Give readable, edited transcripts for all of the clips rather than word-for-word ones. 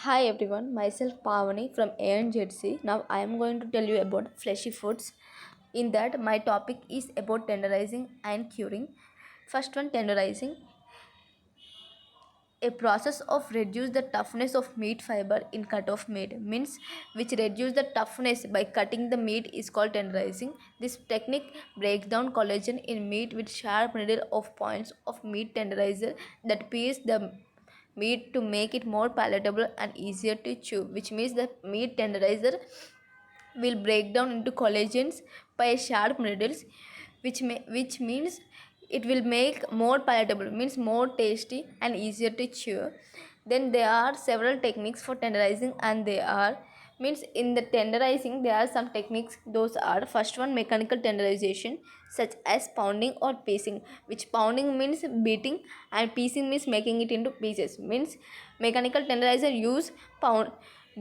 Hi everyone, myself Pavani from AnZC. Now I am going to tell you about fleshy foods. In that, my topic is about tenderizing and curing. First one, tenderizing, a process of reduce the toughness of meat fiber in cut of meat, means which reduce the toughness by cutting the meat is called tenderizing. This technique breaks down collagen in meat with sharp needle of points of meat tenderizer that pierce the meat to make it more palatable and easier to chew, which means the meat tenderizer will break down into collagens by sharp needles, which means it will make more palatable, means more tasty and easier to chew. Then there are several techniques for tenderizing, and they are, means in the tenderizing there are some techniques. Those are, first one, mechanical tenderization, such as pounding or piecing, which pounding means beating and piecing means making it into pieces. Means mechanical tenderizer use pound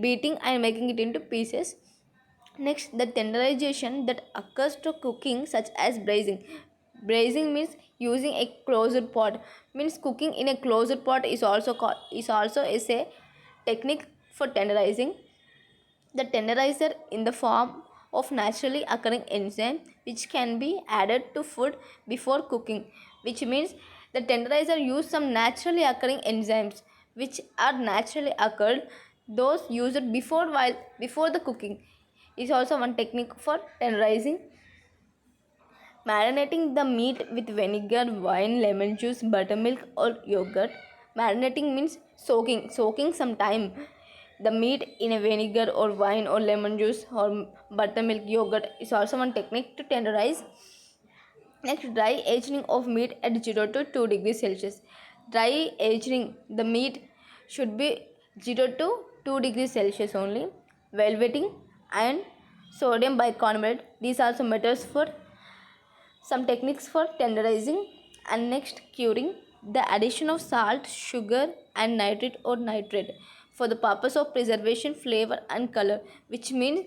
beating and making it into pieces. Next, the tenderization that occurs to cooking, such as braising. Braising means using a closed pot. Means cooking in a closed pot is also a technique for tenderizing. The tenderizer in the form of naturally occurring enzyme which can be added to food before cooking, which means the tenderizer use some naturally occurring enzymes which are naturally occurred, those used before the cooking is also one technique for tenderizing. Marinating the meat with vinegar, wine, lemon juice, buttermilk or yogurt. Marinating means soaking some time the meat in a vinegar or wine or lemon juice or buttermilk, yogurt is also one technique to tenderize. Next, dry aging of meat at 0 to 2 degrees Celsius. Dry aging the meat should be 0 to 2 degrees Celsius only. Velveting and sodium bicarbonate, these are some methods for some techniques for tenderizing. And next, curing, the addition of salt, sugar and nitrate or nitrate for the purpose of preservation, flavor and color, which means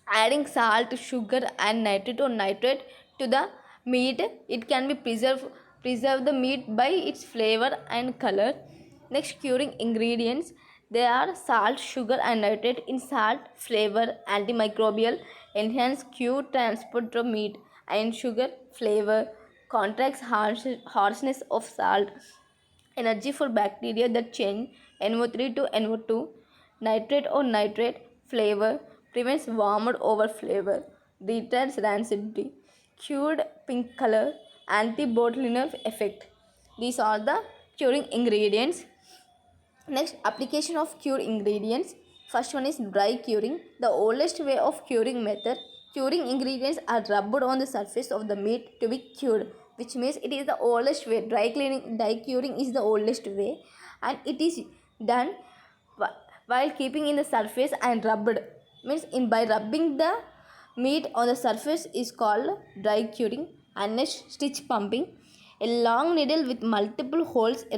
adding salt, sugar and nitrate or nitrate to the meat, it can be preserve the meat by its flavor and color. Next, curing ingredients, they are salt, sugar and nitrate in salt, flavor, antimicrobial, enhance cure transport of meat, and sugar, flavor, contracts harshness of salt, energy for bacteria that change NO3 to NO2, nitrate or nitrate, flavor, prevents warmed over flavor, retards rancidity, cured pink color, anti-botulinum effect. These are the curing ingredients. Next, application of cured ingredients. First one is dry curing, the oldest way of curing method. Curing ingredients are rubbed on the surface of the meat to be cured, which means it is the oldest way. Dry curing is the oldest way, and it is done while keeping in the surface and rubbed. Means in by rubbing the meat on the surface is called dry curing. And next, stitch pumping, a long needle with multiple holes